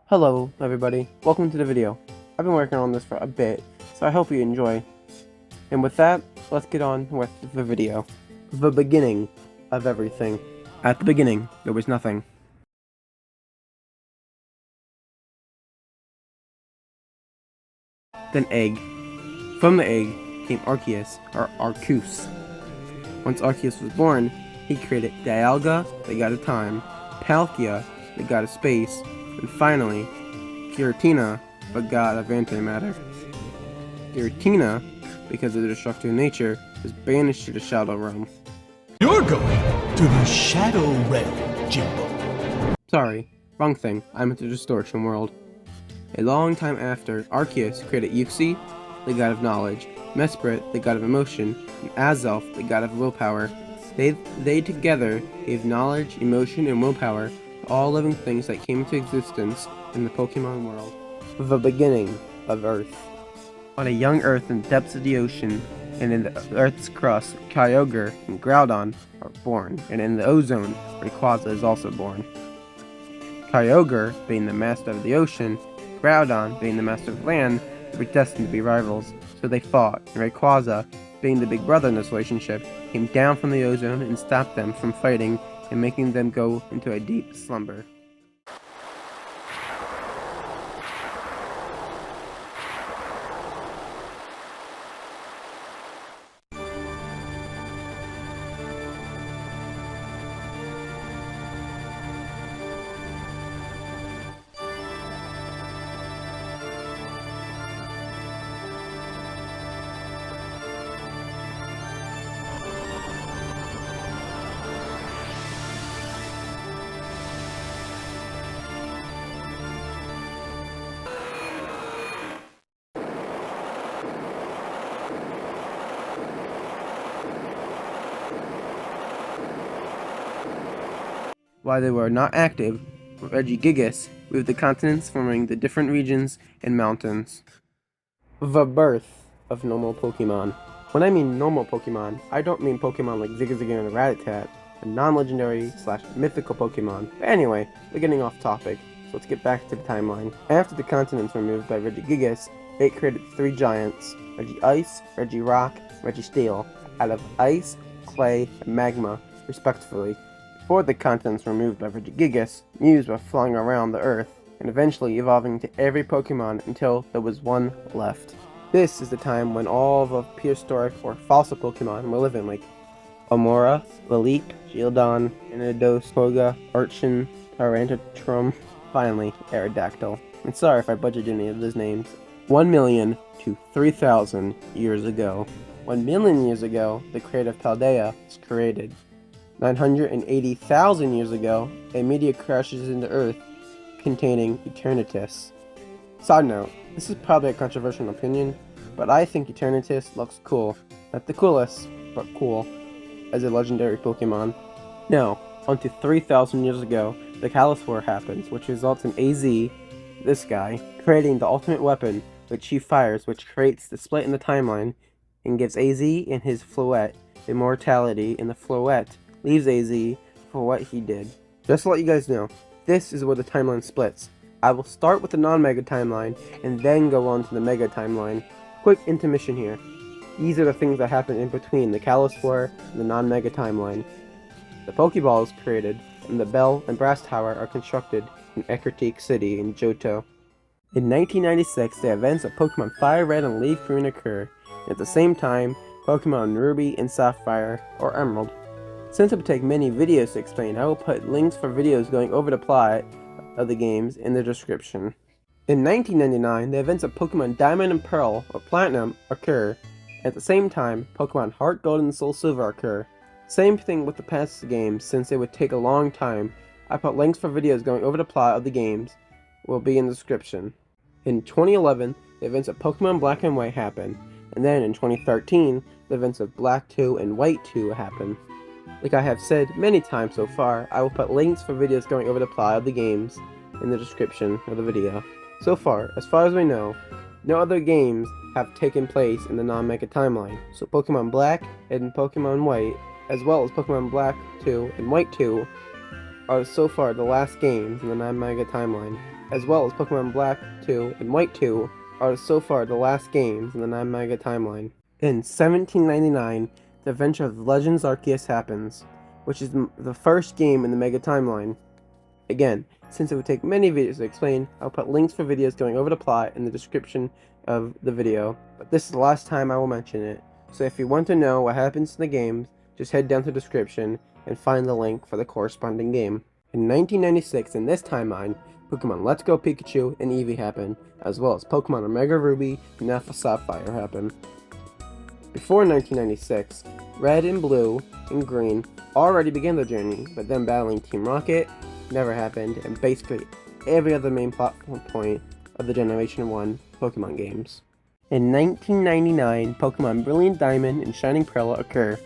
Hello everybody, welcome to the video. I've been working on this for a bit, so I hope you enjoy. And with that, let's get on with the video. The beginning of everything. At the beginning, there was nothing. Then egg. From the egg came Arceus, or Arceus. Once Arceus was born, he created Dialga, the god of time, Palkia, the god of space, and finally, Giratina, the god of antimatter. Giratina, because of the destructive nature, was banished to the Shadow Realm. You're going to the Shadow Realm, Jimbo. Sorry, wrong thing, I'm at the Distortion World. A long time after, Arceus created Uxie, the god of knowledge, Mesprit, the god of emotion, and Azelf, the god of willpower. They together gave knowledge, emotion, and willpower to all living things that came into existence in the Pokemon world. The beginning of Earth. On a young Earth in the depths of the ocean, and in the Earth's crust, Kyogre and Groudon are born, and in the ozone, Rayquaza is also born. Kyogre, being the master of the ocean, Groudon, being the master of land, were destined to be rivals, so they fought, and Rayquaza, being the big brother in this relationship, came down from the ozone and stopped them from fighting and making them go into a deep slumber. While they were not active, Regigigas moved the continents, forming the different regions and mountains. The birth of normal Pokemon. When I mean normal Pokemon, I don't mean Pokemon like Zigzagoon and Rattata, a non-legendary / mythical Pokemon. But anyway, we're getting off topic, so let's get back to the timeline. After the continents were moved by Regigigas, it created three giants, Regi-Ice, Regi-Rock, Regi-Steel, out of ice, clay, and magma, respectively. Before the continents were moved by Regigigas, Mews were flying around the Earth, and eventually evolving into every Pokemon until there was one left. This is the time when all of the prehistoric or fossil Pokemon were living, like Amora, Laleep, Shieldon, Eternitus, Koga, Urchin, Tyrantrum, finally Aerodactyl. And sorry if I butchered any of those names. 1 million to 3,000 years ago. 1 million years ago, the creative Paldea was created. 980,000 years ago, a meteor crashes into Earth containing Eternitus. Side note, this is probably a controversial opinion, but I think Eternitus looks cool. Not the coolest, but cool, as a legendary Pokemon. Now, onto 3,000 years ago, the Kalos War happens, which results in AZ, this guy, creating the ultimate weapon, which he fires, which creates the split in the timeline, and gives AZ and his Floette immortality, and the Floette leaves AZ for what he did. Just to let you guys know, this is where the timeline splits. I will start with the non-Mega timeline, and then go on to the Mega timeline. Quick intermission here. These are the things that happen in between the Kalos War and the non-Mega timeline. The Pokeball is created, and the Bell and Brass Tower are constructed in Ecruteak City in Johto. In 1996, the events of Pokemon FireRed and Leafgreen occur, and at the same time, Pokemon Ruby and Sapphire, or Emerald. Since it would take many videos to explain, I will put links for videos going over the plot of the games in the description. In 1999, the events of Pokemon Diamond and Pearl, or Platinum, occur. At the same time, Pokemon HeartGold and SoulSilver occur. Same thing with the past games, since it would take a long time. I put links for videos going over the plot of the games will be in the description. In 2011, the events of Pokemon Black and White happen, and then in 2013, the events of Black 2 and White 2 happen. Like I have said many times so far, I will put links for videos going over the plot of the games in the description of the video. So far as we know, no other games have taken place in the non-Mega timeline, so Pokemon Black and Pokemon White, as well as Pokemon Black 2 and White 2, are so far the last games in the non-Mega timeline. as well as Pokemon Black 2 and White 2, are so far the last games in the 9 Mega timeline. In 1799, the adventure of Legends Arceus happens, which is the first game in the Mega timeline. Again, since it would take many videos to explain, I'll put links for videos going over the plot in the description of the video, but this is the last time I will mention it. So if you want to know what happens in the games, just head down to the description and find the link for the corresponding game. In 1996, in this timeline, Pokemon Let's Go Pikachu and Eevee happen, as well as Pokemon OmegaRuby and AlphaSapphire happen. Before 1996, Red and Blue and Green already began their journey, but then battling Team Rocket never happened, and basically every other main plot point of the Generation 1 Pokemon games. In 1999, Pokemon BrilliantDiamond and ShiningPearl occur.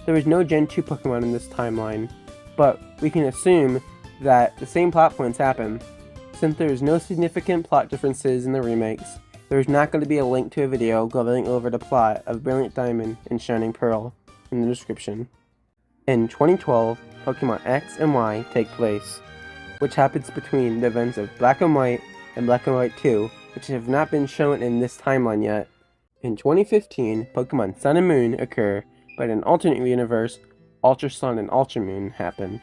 There is no Gen 2 Pokemon in this timeline, but we can assume that the same plot points happen. Since there is no significant plot differences in the remakes, there is not going to be a link to a video going over the plot of BrilliantDiamond and ShiningPearl in the description. In 2012, Pokemon X and Y take place, which happens between the events of Black and White and Black and White 2, which have not been shown in this timeline yet. In 2015, Pokemon Sun and Moon occur, but in an alternate universe, UltraSun and UltraMoon happen.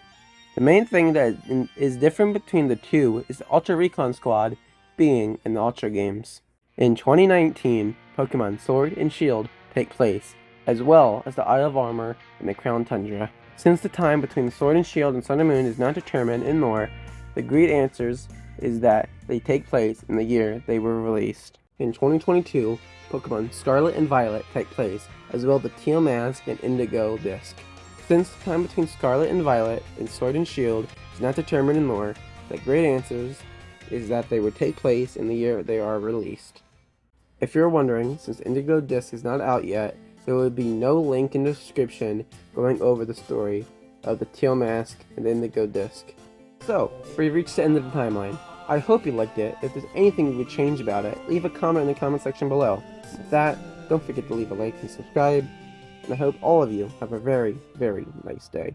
The main thing that is different between the two is the Ultra Recon Squad being in the Ultra games. In 2019, Pokemon Sword and Shield take place, as well as the Isle of Armor and the Crown Tundra. Since the time between Sword and Shield and Sun and Moon is not determined in lore, the agreed answers is that they take place in the year they were released. In 2022, Pokemon Scarlet and Violet take place, as well as the Teal Mask and Indigo Disc. Since the time between Scarlet and Violet and Sword and Shield is not determined in lore, the great answers is that they would take place in the year they are released. If you're wondering, since Indigo Disc is not out yet, there will be no link in the description going over the story of the Teal Mask and the Indigo Disc. So, we've reached the end of the timeline. I hope you liked it. If there's anything you would change about it, leave a comment in the comment section below. With that, don't forget to leave a like and subscribe, and I hope all of you have a very, very nice day.